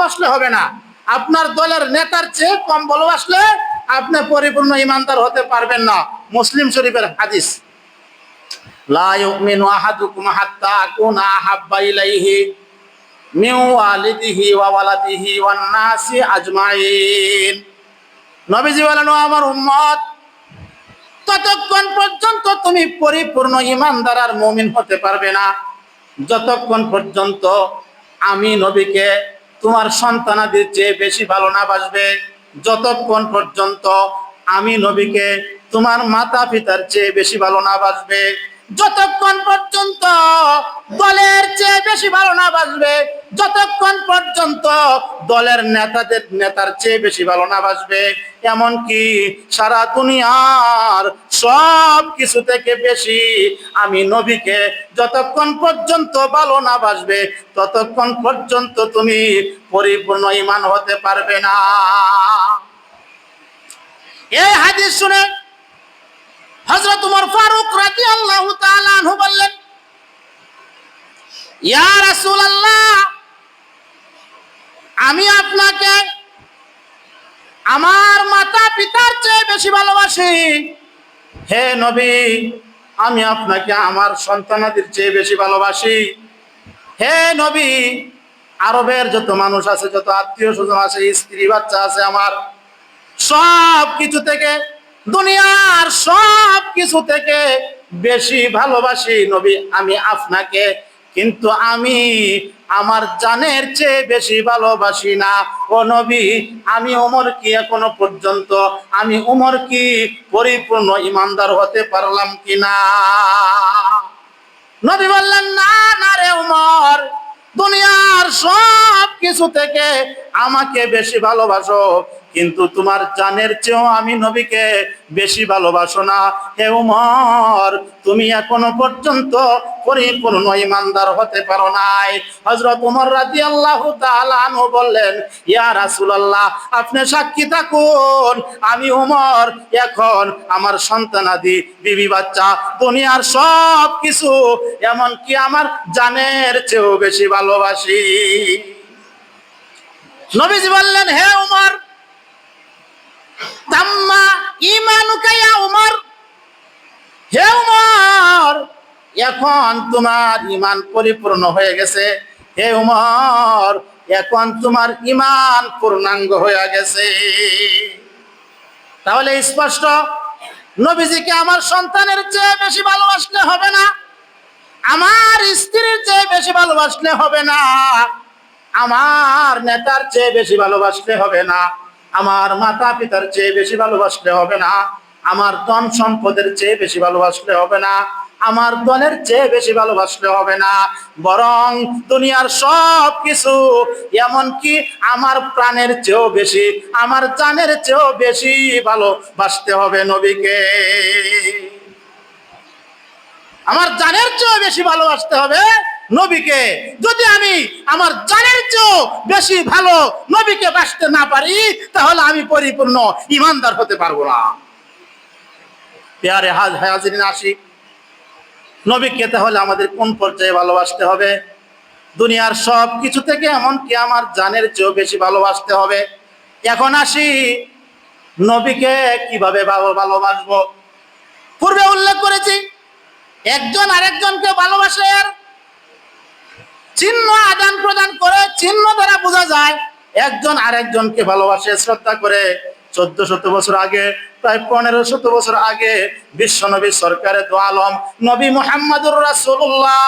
ভালোবাসলে হবে না, আপনার দলের নেতার চেয়ে কম ভালোবাসলে আপনি পরিপূর্ণ ইমানদার হতে পারবেন না। মুসলিম শরীফের হাদিস, লা ইউমিনু আহাদুকুম হাত্তা আকুনা আহাব্বা ইলাইহি মিন ওয়ালিদিহি ওয়া ওয়ালাদিহি ওয়ান নাসি আজমাইন। নবীজি বলেন, আমার উম্মত, ততক্ষণ পর্যন্ত তুমি পরিপূর্ণ ইমানদার আর মুমিন হতে পারবে না যতক্ষণ পর্যন্ত আমি নবীকে তোমার সন্তানাদের চেয়ে বেশি ভালো না বাসবে, যতক্ষণ পর্যন্ত আমি নবীকে তোমার মাতা পিতার চেয়ে বেশি ভালো না বাসবে, যতক্ষণ পর্যন্ত দলের চেয়ে বেশি ভালো না বাসবে, যতক্ষণ পর্যন্ত দলের নেতার চেয়ে বেশি ভালো না বাসবে, এমনকি সারা দুনিয়ার সব কিছু থেকে বেশি আমি নবীকে যতক্ষণ পর্যন্ত ভালো না বাসবে ততক্ষণ পর্যন্ত তুমি পরিপূর্ণ ঈমান হতে পারবে না। এই হাদিস শুনে হযরত ওমর ফারুক রাদিয়াল্লাহু তাআলা আনহু বললেন, ইয়া রাসূলুল্লাহ, আমি আপনাকে আমার মাতা পিতার চেয়ে বেশি ভালোবাসি। হে নবী, আমি আপনাকে আমার সন্তানাদের চেয়ে বেশি ভালোবাসি। হে নবী, আরবের যত মানুষ আছে, যত আত্মীয় স্বজন আছে, স্ত্রী বাচ্চা আছে, আমার সব কিছু থেকে, দুনিয়ার সব কিছু থেকে বেশি ভালোবাসি নবী আমি আপনাকে, কিন্তু আমি আমার জানের চেয়ে বেশি ভালোবাসি না। ও নবী, আমি ওমর কি এখনো পর্যন্ত আমি ওমর কি পরিপূর্ণ ইমানদার হতে পারলাম কিনা? নবী বললেন, না না রে ওমর, দুনিয়ার সব কিছু থেকে আমাকে বেশি ভালোবাসো, কিন্তু তোমার জানের চেয়েও আমি নবীকে বেশি ভালোবাসো না। হে ওমর, তুমি এখনো পর্যন্ত পরিপূর্ণ ইমানদার হতে পারো নাই। হযরত ওমর রাদিয়াল্লাহু তাআলা আনহু বললেন, ইয়া রাসূলুল্লাহ, আপনি সাক্ষী থাকুন, আমি ওমর এখন আমার সন্তানাদি, বিবি বাচ্চা, দুনিয়ার সব কিছু, এমনকি আমার জানের চেয়েও বেশি ভালোবাসি। নবীজি বললেন, হে ওমর, তাম্মা ঈমানুকা ইয়া ওমর, হে ওমর, এখন তোমার ঈমান পরিপূর্ণ হয়ে গেছে। হে ওমর, এখন তোমার ঈমান পূর্ণাঙ্গ হয়ে গেছে। তাহলে স্পষ্ট, নবীজিকে আমার সন্তানের চেয়ে বেশি ভালোবাসলে হবে না, আমার স্ত্রীর চেয়ে বেশি ভালোবাসলে হবে না, আমার নেতার চেয়ে বেশি ভালোবাসলে হবে না, আমার মাতা পিতার চেয়ে বেশি ভালোবাসলে হবে না, আমার ধন সম্পদের চেয়ে বেশি ভালোবাসলে হবে না, আমার দলের চেয়ে বেশি ভালোবাসলে হবে না, বরং দুনিয়ার সব কিছু, এমনকি আমার প্রাণের চেয়েও বেশি, আমার জানের চেয়েও বেশি ভালোবাসতে হবে নবীকে। আমার জানের চেয়েও বেশি ভালোবাসতে হবে নবীকে। যদি আমি আমার জানের চেয়েও বেশি ভালো নবীকে বাসতে না পারি, তাহলে আমি পরিপূর্ণ ইমানদার হতে পারবো না। প্যারে হাজিরিন, আসি নবীকে তাহলে আমাদের কোন পর্যায়ে ভালোবাসতে হবে? দুনিয়ার সব কিছু থেকে এমনকি আমার জানের চেয়েও বেশি ভালোবাসতে হবে। এখন আসি নবীকে কিভাবে ভালোবাসবো। পূর্বে উল্লেখ করেছি, একজন আরেকজনকে ভালোবাসার চিহ্ন আদান প্রদান করে, চিহ্ন দ্বারা বোঝা যায় একজন আরেকজনকে ভালোবাসে, শ্রদ্ধা করে। 1400 বছর আগে, প্রায় 1500 বছর আগে বিশ্ব নবী সরকারে দো আলম নবী মুহাম্মদুর রাসূলুল্লাহ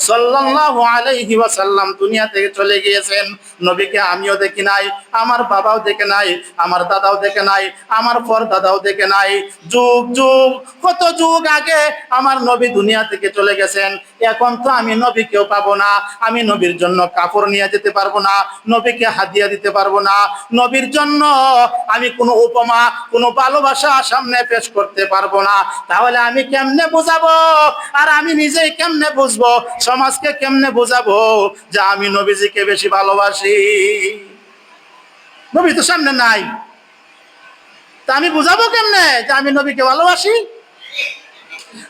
সাল্লাল্লাহু আলাইহি ওয়াসাল্লাম দুনিয়া থেকে চলে গিয়েছেন। নবীকে আমিও দেখি নাই, আমার বাবাও দেখে নাই, আমার দাদাও দেখে নাই, আমার পরদাদাও দেখে নাই। যুগ যুগ, কত যুগ আগে আমার নবী দুনিয়া থেকে চলে গেছেন। এখন তো আমি নবীকেও পাবো না, আমি নবীর জন্য কাপড় নিয়ে যেতে পারবো না, নবীকে হাদিয়া দিতে পারবো না, নবীর জন্য আমি কোনো উপমা, কোনো ভালোবাসা সামনে পেশ করতে পারবো না। তাহলে আমি কেমনে বুঝাবো, আর আমি নিজেই কেমনে বুঝবো, সমাজকে কেমনে বুঝাবো যে আমি নবীজিকে বেশি ভালোবাসি? নবী তো সামনে নাই, তা আমি বুঝাবো কেমনে যে আমি নবীকে ভালোবাসি?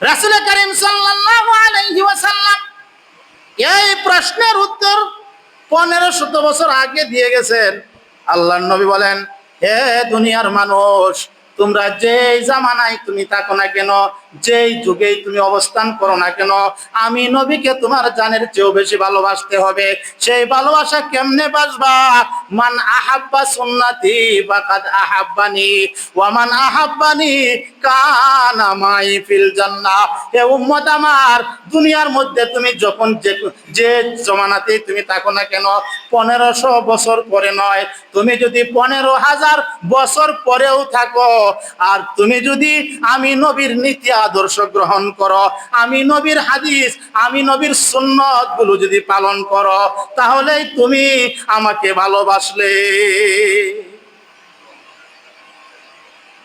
রাসূল কারীম সাল্লাল্লাহু আলাইহি ওয়াসাল্লাম এই প্রশ্নের উত্তর 1500 বছর আগে দিয়ে গেছেন। আল্লাহর নবী বলেন, হে দুনিয়ার মানুষ, তোমরা যেই জামানায় তুমি থাকো না কেন, যেই যুগেই তুমি অবস্থান করো না কেন, আমি নবীকে তোমার জানের চেয়েও বেশি ভালোবাসতে হবে। সেই ভালোবাসা কেমনে বাসবা? মান আহাব্বা সুন্নতি ফাকাদ আহাব্বানি ওয়া মান আহাব্বানি কানা মাই ফিল জান্নাহ। হে উম্মত আমার, দুনিয়ার মধ্যে তুমি যখন যে জমানাতে তুমি থাকো না কেন, 1500 বছর পরে নয়, তুমি যদি 15,000 বছর পরেও থাকো, আর তুমি যদি আমি নবীর নীতি আদর্শ গ্রহণ করো, আমি নবীর হাদিস, আমি নবীর সুন্নত গুলো যদি পালন করো, তাহলেই তুমি আমাকে ভালোবাসলে।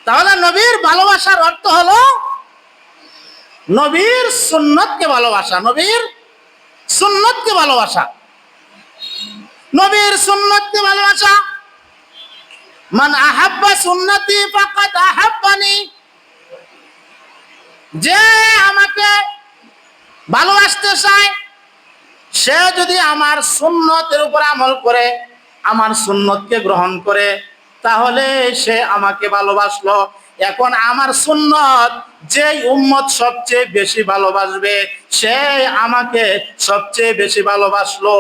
তাহলে নবীর ভালোবাসার অর্থ হলো নবীর সুন্নতকে ভালোবাসা, নবীর সুন্নতকে ভালোবাসা, নবীর সুন্নতকে ভালোবাসা। মান আহাব্বা সুন্নতি ফাকাদ আহাব্বানি, যে আমাকে ভালোবাসতে চায় সে যদি আমার সুন্নতের উপর আমল করে, আমার সুন্নতকে গ্রহণ করে, তাহলে সে আমাকে ভালোবাসলো। এখন আমার সুন্নত যে উম্মত সবচেয়ে বেশি ভালোবাসবে, সে আমাকে সবচেয়ে বেশি ভালোবাসলো।